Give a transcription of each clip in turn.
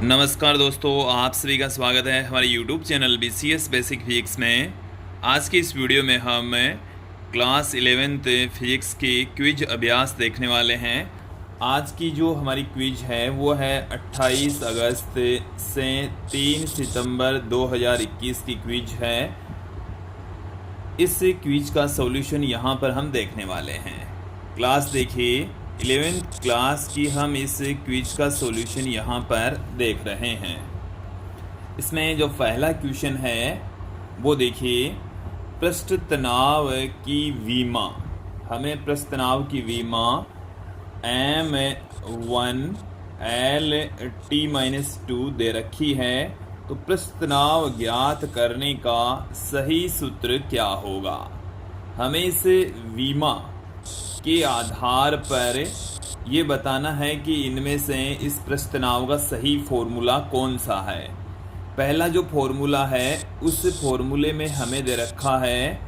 नमस्कार दोस्तों, आप सभी का स्वागत है हमारे YouTube channel BCS basic physics में। आज की इस वीडियो में हम क्लास 11th फिजिक्स की क्विज अभ्यास देखने वाले हैं। आज की जो हमारी क्विज है वो है 28 अगस्त से 3 सितंबर 2021 की क्विज है। इस क्विज का सॉल्यूशन यहाँ पर हम देखने वाले हैं। क्लास देखिए, 11th क्लास की हम इस क्विज का सॉल्यूशन यहाँ पर देख रहे हैं। इसमें जो पहला क्वेश्चन है वो देखिए, पृष्ठ तनाव की विमा। हमें पृष्ठ तनाव की विमा M1 L T-2 दे रखी है। तो पृष्ठ तनाव ज्ञात करने का सही सूत्र क्या होगा? हमें इस विमा के आधार पर ये बताना है कि इनमें से इस पृष्ठ तनाव का सही फॉर्मूला कौन सा है। पहला जो फॉर्मूला है उस फॉर्मूले में हमें दे रखा है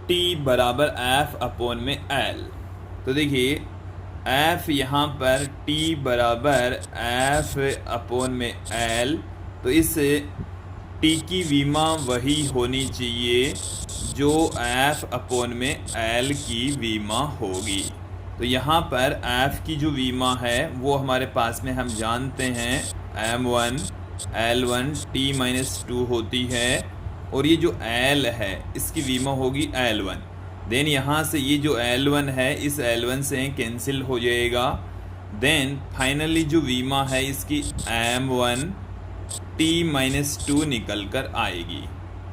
T बराबर F/L। तो देखिए F यहाँ पर T बराबर F/L, तो इस T की विमा वही होनी चाहिए जो F/L की विमा होगी। तो यहाँ पर F की जो विमा है वो हमारे पास में हम जानते हैं M1 L1 T-2 होती है, और ये जो L है इसकी विमा होगी L1। देन यहाँ से ये जो L1 है इस L1 से कैंसिल हो जाएगा। देन फाइनली जो विमा है इसकी M1 T-2 निकल कर आएगी।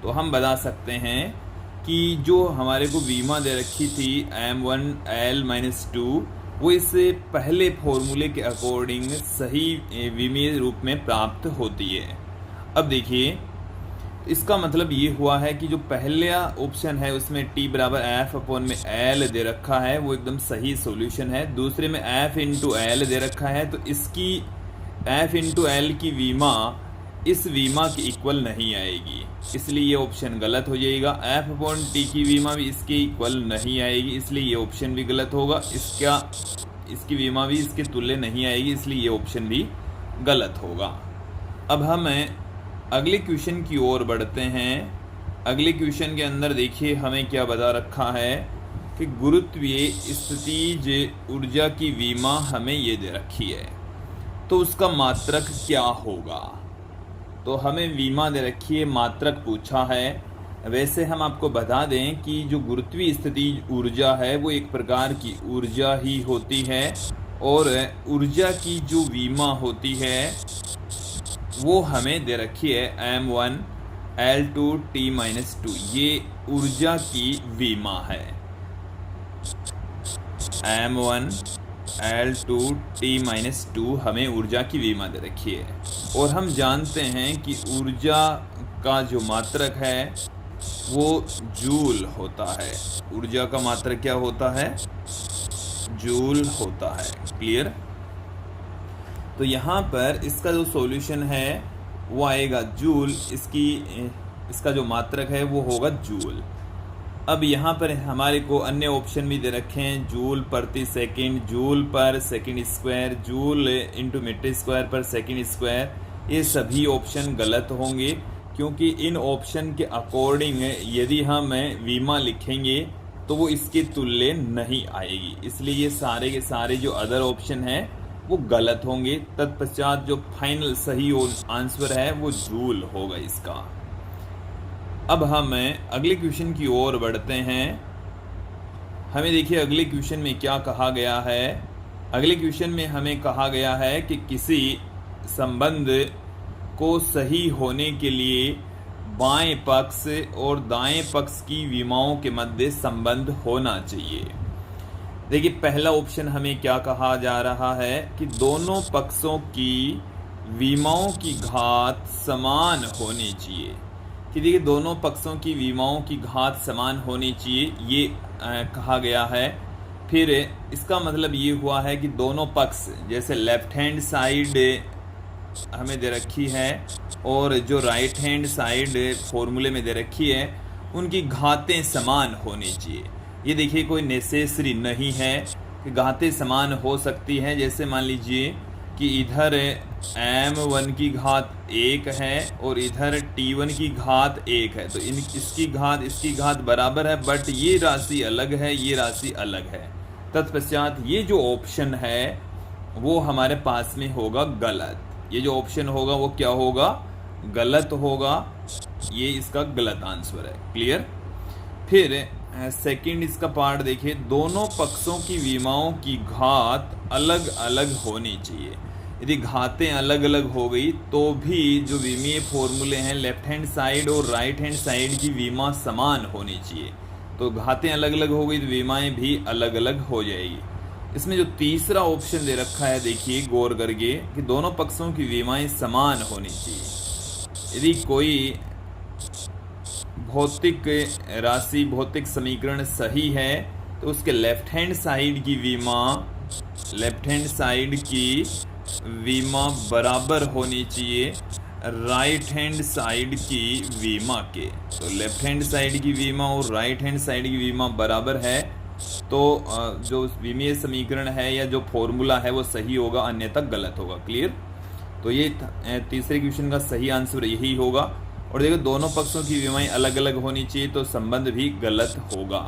तो हम बता सकते हैं कि जो हमारे को विमा दे रखी थी M1 L-2 वो इससे पहले फॉर्मूले के अकॉर्डिंग सही विमीय रूप में प्राप्त होती है। अब देखिए, इसका मतलब ये हुआ है कि जो पहला ऑप्शन है उसमें T बराबर F/L दे रखा है वो एकदम सही सॉल्यूशन है। दूसरे में F/L दे रखा है, तो इसकी F/L की विमा इस विमा की इक्वल नहीं आएगी, इसलिए ये ऑप्शन गलत हो जाएगा। F/T की विमा भी इसके इक्वल नहीं आएगी, इसलिए ये ऑप्शन भी गलत होगा। इसकी विमा भी इसके तुल्य नहीं आएगी, इसलिए ये ऑप्शन भी गलत होगा। अब हम अगले क्वेश्चन की ओर बढ़ते हैं। अगले क्वेश्चन के अंदर देखिए हमें क्या बता रखा है कि गुरुत्वीय स्थितिज ऊर्जा की विमा हमें ये दे रखी है, तो उसका मात्रक क्या होगा? तो हमें विमा दे रखी है, मात्रक पूछा है। वैसे हम आपको बता दें कि जो गुरुत्वीय स्थितिज ऊर्जा है वो एक प्रकार की ऊर्जा ही होती है, और ऊर्जा की जो विमा होती है वो हमें दे रखी है M1 L2 T-2। ये ऊर्जा की विमा है। M1 L2 T-2 हमें ऊर्जा की विमा दे रखी है, और हम जानते हैं कि ऊर्जा का जो मात्रक है वो जूल होता है। ऊर्जा का मात्रक क्या होता है? जूल होता है। क्लियर? तो यहाँ पर इसका जो सॉल्यूशन है वो आएगा जूल। इसका जो मात्रक है वो होगा जूल। अब यहाँ पर हमारे को अन्य ऑप्शन भी दे रखे हैं, जूल प्रति second, joule per second square, joule into metre square per second square. ये सभी ऑप्शन गलत होंगे, क्योंकि इन ऑप्शन के अकॉर्डिंग यदि हम विमा लिखेंगे तो वो इसके तुल्य नहीं आएगी, इसलिए ये सारे के सारे जो अदर ऑप्शन हैं वो गलत होंगे। तत्पश्चात जो फाइनल सही आंसर है वो जूल होगा इसका। अब हम अगले क्वेश्चन की ओर बढ़ते हैं। हमें देखिए अगले क्वेश्चन में क्या कहा गया है। अगले क्वेश्चन में हमें कहा गया है कि किसी संबंध को सही होने के लिए बाएं पक्ष और दाएं पक्ष की विमाओं के मध्य संबंध होना चाहिए। देखिए पहला ऑप्शन हमें क्या कहा जा रहा है कि दोनों पक्षों की विमाओं की घात समान होनी चाहिए। कि देखिए दोनों पक्षों की विमाओं की घात समान होनी चाहिए, ये कहा गया है। फिर इसका मतलब ये हुआ है कि दोनों पक्ष, जैसे लेफ्ट हैंड साइड हमें दे रखी है और जो राइट हैंड साइड फॉर्मूले में दे रखी है, उनकी घातें समान होनी चाहिए। ये देखिए कोई नेसेसरी नहीं है कि घातें समान हो सकती हैं। जैसे मान लीजिए कि इधर m1 की घात 1 है और इधर t1 की घात 1 है, तो इसकी घात बराबर है, बट ये राशि अलग है, ये राशि अलग है। तत्पश्चात ये जो ऑप्शन है वो हमारे पास में होगा गलत। ये जो ऑप्शन होगा वो क्या होगा? गलत होगा। ये इसका गलत आंसर है। क्लियर? फिर सेकंड इसका पार्ट देखिए, दोनों पक्षों की विमाओं की घात अलग अलग होनी चाहिए। यदि घातें अलग अलग हो गई तो भी जो विमीय फॉर्मूले हैं लेफ्ट हैंड साइड और राइट हैंड साइड की विमा समान होनी चाहिए। तो घातें अलग अलग हो गई तो विमाएं भी अलग अलग हो जाएगी। इसमें जो तीसरा ऑप्शन दे रखा है देखिए गौर करके कि दोनों पक्षों की विमाएं समान होनी चाहिए। यदि कोई भौतिक राशि भौतिक समीकरण सही है तो उसके लेफ्ट हैंड साइड की विमा बराबर होनी चाहिए राइट हैंड साइड की विमा के। तो लेफ्ट हैंड साइड की विमा और राइट हैंड साइड की विमा बराबर है तो जो विमीय समीकरण है या जो फॉर्मूला है वो सही होगा, अन्यथा गलत होगा। क्लियर? तो ये तीसरे क्वेश्चन का सही आंसर यही होगा। और देखो दोनों पक्षों की विमाएं अलग अलग होनी चाहिए तो संबंध भी गलत होगा।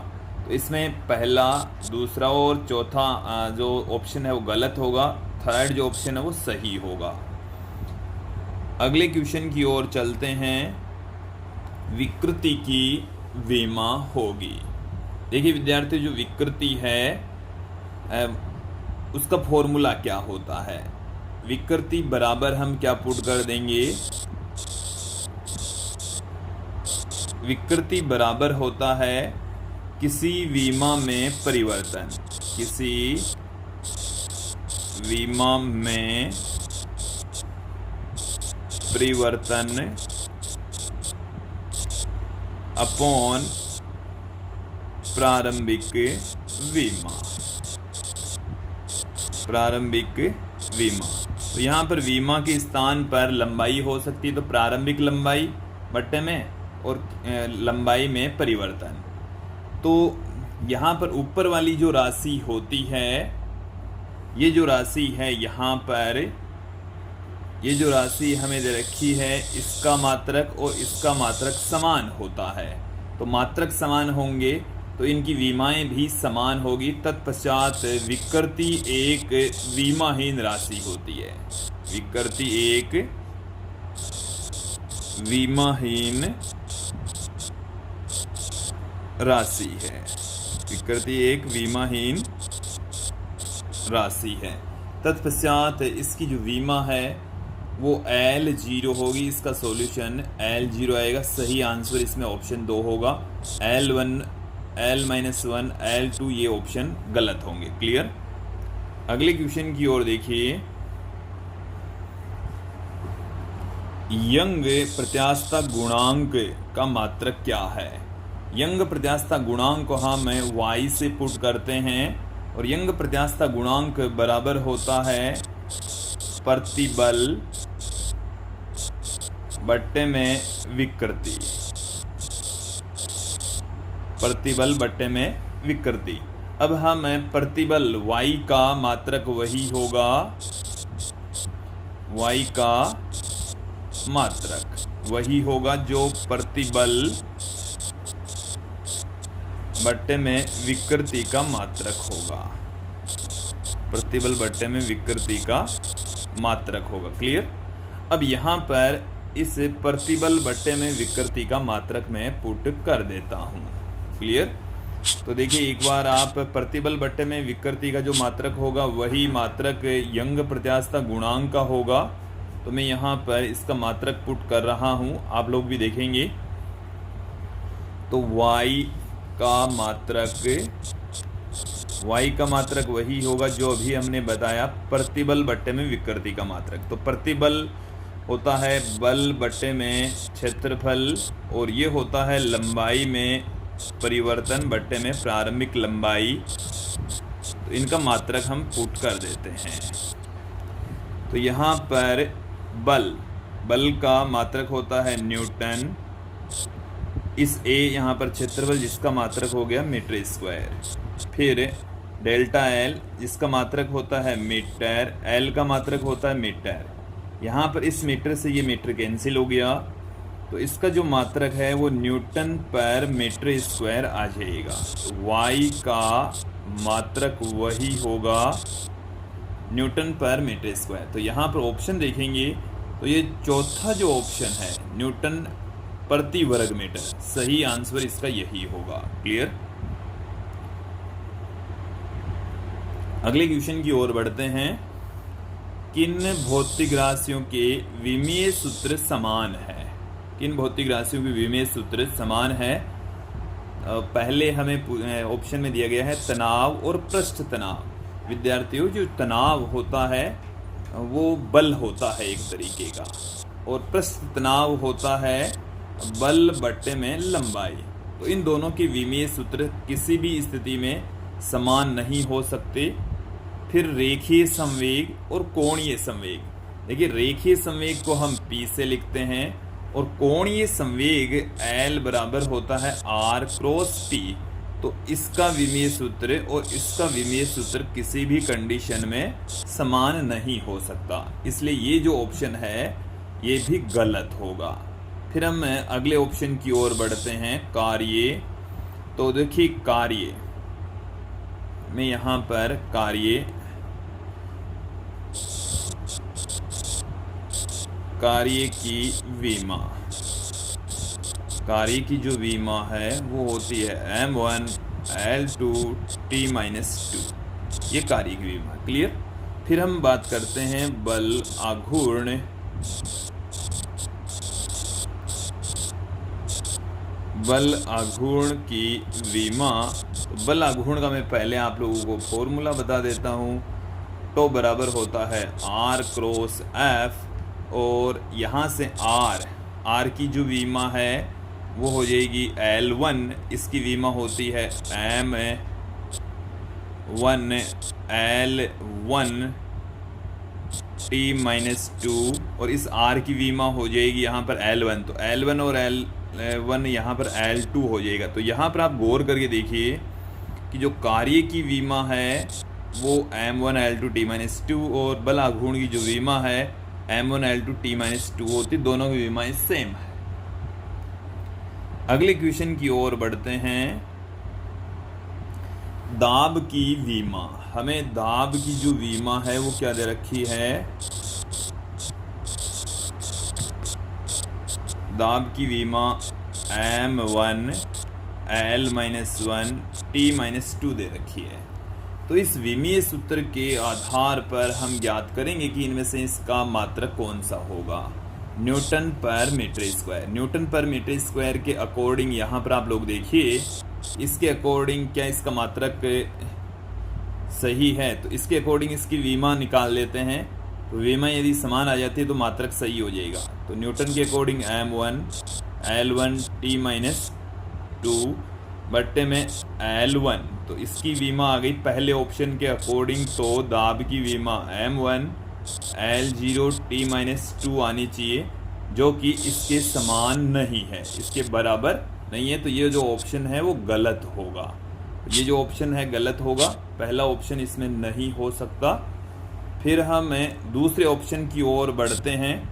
तो इसमें पहला, दूसरा और चौथा जो ऑप्शन है वो गलत होगा, थर्ड जो ऑप्शन है वो सही होगा। अगले क्वेश्चन की ओर चलते हैं। विकृति की विमा होगी। देखिए विद्यार्थी, जो विकृति है उसका फॉर्मूला क्या होता है? विकृति बराबर हम क्या पुट कर देंगे? विकृति बराबर होता है किसी विमा में परिवर्तन, किसी विमा में परिवर्तन अपॉन प्रारंभिक विमा। प्रारंभिक विमा, तो यहाँ पर विमा के स्थान पर लंबाई हो सकती है तो प्रारंभिक लंबाई बट्टे में और लंबाई में परिवर्तन। तो यहाँ पर ऊपर वाली जो राशि होती है, ये जो राशि है यहाँ पर, ये जो राशि हमें दे रखी है इसका मात्रक और इसका मात्रक समान होता है। तो मात्रक समान होंगे तो इनकी विमाएं भी समान होगी। तत्पश्चात विकृति एक विमाहीन राशि होती है। विकृति एक विमाहीन राशि है। विकृति एक विमाहीन राशि है। तत्पश्चात इसकी जो विमा है वो L0 होगी। इसका सॉल्यूशन L0 आएगा। सही आंसर इसमें ऑप्शन 2 होगा। L1, L-1, L2 ये ऑप्शन गलत होंगे। क्लियर? अगले क्वेश्चन की ओर देखिए। यंग प्रत्यास्थता गुणांक का मात्रक क्या है? यंग प्रत्यास्थता गुणांक को हम y से पुट करते हैं और यंग प्रत्यास्थता गुणांक बराबर होता है प्रतिबल बट्टे में विकृति। प्रतिबल बट्टे में विकृति। अब हम प्रतिबल y का मात्रक वही होगा, y का मात्रक वही होगा जो प्रतिबल बट्टे में विकृति का मात्रक होगा। प्रतिबल बट्टे में विकृति का मात्रक होगा। क्लियर? अब यहाँ पर इस प्रतिबल बट्टे में विकृति का मात्रक मैं पुट कर देता हूँ। क्लियर? तो देखिए एक बार आप प्रतिबल बट्टे में विकृति का जो मात्रक होगा वही मात्रक यंग प्रत्यास्थता गुणांक का होगा। तो मैं यहाँ पर इसका मात्रक पुट कर रहा हूँ, आप लोग भी देखेंगे। तो y का मात्रक वही होगा जो अभी हमने बताया, प्रतिबल बट्टे में विकृति का मात्रक। तो प्रतिबल होता है बल बट्टे में क्षेत्रफल और ये होता है लंबाई में परिवर्तन बट्टे में प्रारंभिक लंबाई। तो इनका मात्रक हम पुट कर देते हैं। तो यहाँ पर बल का मात्रक होता है न्यूटन। इस a यहाँ पर क्षेत्रफल जिसका मात्रक हो गया मीटर स्क्वायर। फिर डेल्टा एल जिसका मात्रक होता है मीटर, एल का मात्रक होता है मीटर। यहाँ पर इस मीटर से ये मीटर कैंसिल हो गया, तो इसका जो मात्रक है वो न्यूटन पर मीटर स्क्वायर आ जाएगा। तो y का मात्रक वही होगा न्यूटन पर मीटर स्क्वायर। तो यहाँ पर ऑप्शन देखेंगे तो ये चौथा जो ऑप्शन है न्यूटन प्रति वर्ग मीटर, सही आंसर इसका यही होगा। क्लियर। अगले क्वेश्चन की ओर बढ़ते हैं। किन भौतिक राशियों के विमीय सूत्र समान है? किन भौतिक राशियों के विमीय सूत्र समान है? पहले हमें ऑप्शन में दिया गया है तनाव और पृष्ठ तनाव। विद्यार्थियों, जो तनाव होता है वो बल होता है एक तरीके का, और पृष्ठ तनाव होता है बल बट्टे में लंबाई। तो इन दोनों के विमीय सूत्र किसी भी स्थिति में समान नहीं हो सकते। फिर रेखीय संवेग और कोणीय संवेग। देखिए, रेखीय संवेग को हम P से लिखते हैं और कोणीय संवेग L बराबर होता है R क्रॉस T। तो इसका विमीय सूत्र और इसका विमीय सूत्र किसी भी कंडीशन में समान नहीं हो सकता, इसलिए ये जो ऑप्शन है ये भी गलत होगा। फिर हम अगले ऑप्शन की ओर बढ़ते हैं, कार्य। तो देखिए, कार्य में यहाँ पर कार्य की विमा, कार्य की जो विमा है वो होती है m1 L2 T-2, ये कार्य की विमा। क्लियर। फिर हम बात करते हैं बल आघूर्ण। बल आघूर्ण की विमा। बल आघूर्ण का मैं पहले आप लोगों को फॉर्मूला बता देता हूँ। तो बराबर होता है R क्रॉस F, और यहाँ से R की जो विमा है वो हो जाएगी L1, इसकी विमा होती है m1 L1 T-2, और इस R की विमा हो जाएगी यहाँ पर L1। तो L1 और L1 यहाँ पर L2 हो जाएगा। तो यहाँ पर आप गौर करके देखिए कि जो कार्य की विमा है वो m1 L2 T-2, और बल आघूर्ण की जो विमा है m1 L2 T-2 होती, दोनों की विमाएं सेम है। अगले क्वेश्चन की ओर बढ़ते हैं। दाब की विमा। हमें दाब की जो विमा है वो क्या दे रखी है? दाब की विमा m1 L-1 T-2 दे रखी है। तो इस विमीय सूत्र के आधार पर हम ज्ञात करेंगे कि इनमें से इसका मात्रक कौन सा होगा। न्यूटन पर मीटर स्क्वायर। न्यूटन पर मीटर स्क्वायर के अकॉर्डिंग यहाँ पर आप लोग देखिए, इसके अकॉर्डिंग क्या इसका मात्रक सही है? तो इसके अकॉर्डिंग इसकी विमा निकाल लेते हैं। तो विमा यदि समान आ जाती है तो मात्रक सही हो जाएगा। तो न्यूटन के अकॉर्डिंग m1 L1 T-2 बट्टे में L1, तो इसकी विमा आ गई पहले ऑप्शन के अकॉर्डिंग। तो दाब की विमा m1 L0 T-2 आनी चाहिए, जो कि इसके समान नहीं है, इसके बराबर नहीं है। तो ये जो ऑप्शन है वो गलत होगा। ये जो ऑप्शन है गलत होगा, पहला ऑप्शन इसमें नहीं हो सकता। फिर हम दूसरे ऑप्शन की ओर बढ़ते हैं।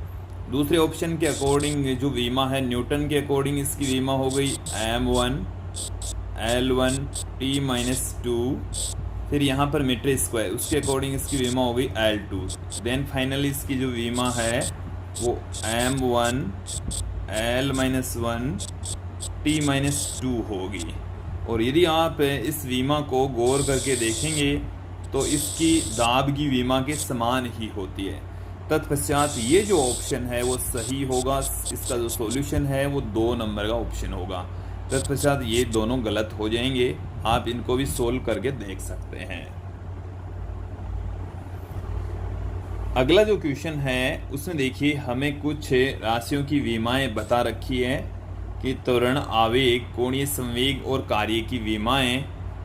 दूसरे ऑप्शन के अकॉर्डिंग जो विमा है न्यूटन के अकॉर्डिंग इसकी विमा हो गई m1 L1 T-2, फिर यहाँ पर मीटर स्क्वायर, उसके अकॉर्डिंग इसकी विमा हो गई L2। देन फाइनली इसकी जो विमा है वो m1 L-1 T-2 होगी। और यदि आप इस विमा को गौर करके देखेंगे तो इसकी दाब की विमा के समान ही होती है। तत्पश्चात ये जो ऑप्शन है वो सही होगा। इसका जो सॉल्यूशन है वो 2 नंबर का ऑप्शन होगा। तत्पश्चात ये दोनों गलत हो जाएंगे। आप इनको भी सोल्व करके देख सकते हैं। अगला जो क्वेश्चन है उसमें देखिए, हमें कुछ राशियों की विमाएं बता रखी है कि त्वरण, आवेग, कोणीय संवेग और कार्य की विमाएं।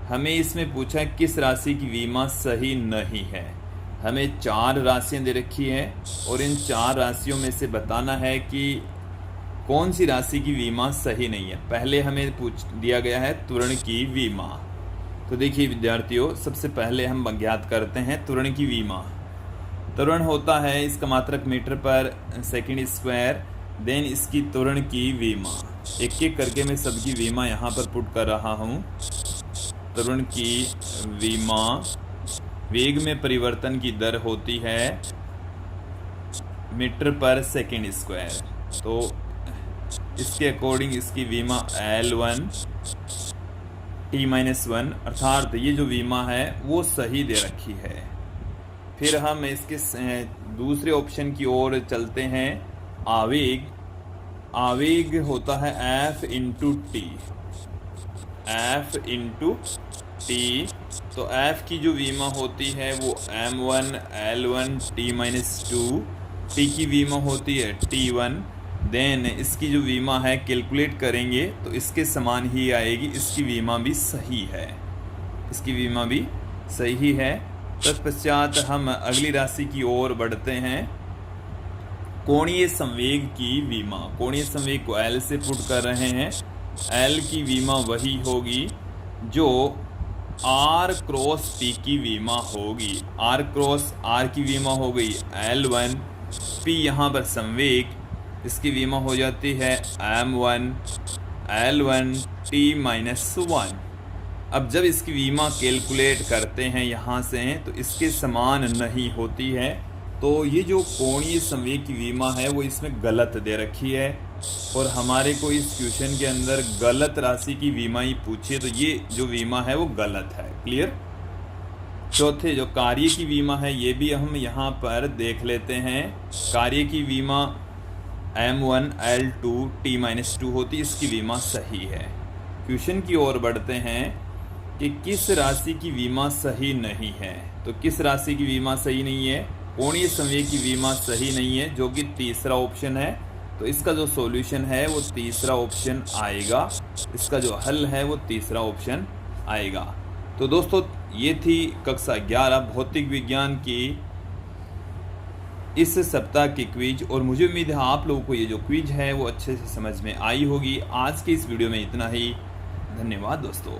हमें इसमें पूछा किस राशि की विमा सही नहीं है। हमें 4 राशियां दे रखी है और इन 4 राशियों में से बताना है कि कौन सी राशि की विमा सही नहीं है। पहले हमें पूछ दिया गया है त्वरण की विमा। तो देखिए विद्यार्थियों, सबसे पहले हम ज्ञात करते हैं त्वरण की विमा। त्वरण होता है इसका मात्रक मीटर पर सेकंड स्क्वायर, देन इसकी त्वरण की विमा। एक एक करके मैं सबकी विमा यहाँ पर पुट कर रहा हूँ। त्वरण की विमा, वेग में परिवर्तन की दर होती है मीटर पर सेकंड स्क्वायर। तो इसके अकॉर्डिंग इसकी विमा L1 t-1, अर्थात ये जो विमा है वो सही दे रखी है। फिर हम इसके दूसरे ऑप्शन की ओर चलते हैं। आवेग, आवेग होता है F into T, F into T. तो F की जो विमा होती है वो M1 L1 t-2, टी की विमा होती है T1। देन इसकी जो विमा है कैलकुलेट करेंगे तो इसके समान ही आएगी। इसकी विमा भी सही है, इसकी विमा भी सही है। तत्पश्चात हम अगली राशि की ओर बढ़ते हैं। कोणीय संवेग की विमा, कोणीय संवेग को L से पुट कर रहे हैं। L की विमा वही होगी जो R क्रॉस P की विमा होगी। R क्रॉस R की विमा हो गई L1, P यहाँ पर संवेग, इसकी विमा हो जाती है M1 L1 t-1। अब जब इसकी विमा कैलकुलेट करते हैं यहाँ से तो इसके समान नहीं होती है। तो ये जो कोणीय संवेग की विमा है वो इसमें गलत दे रखी है, और हमारे को इस क्वेश्चन के अंदर गलत राशि की विमा ही पूछी है, तो ये जो विमा है वो गलत है। क्लियर। चौथे जो कार्य की विमा है ये भी हम यहाँ पर देख लेते हैं। कार्य की विमा M1 L2 t-2 होती, इसकी विमा सही है। क्वेश्चन की ओर बढ़ते हैं कि किस राशि की विमा सही नहीं है। तो किस राशि की विमा सही नहीं है? कोणीय संवेग की विमा सही नहीं है, जो कि तीसरा ऑप्शन है। तो इसका जो सॉल्यूशन है वो तीसरा ऑप्शन आएगा, इसका जो हल है वो तीसरा ऑप्शन आएगा। तो दोस्तों ये थी कक्षा 11 भौतिक विज्ञान की इस सप्ताह की क्विज, और मुझे उम्मीद है आप लोगों को ये जो क्विज है वो अच्छे से समझ में आई होगी। आज के इस वीडियो में इतना ही। धन्यवाद दोस्तों।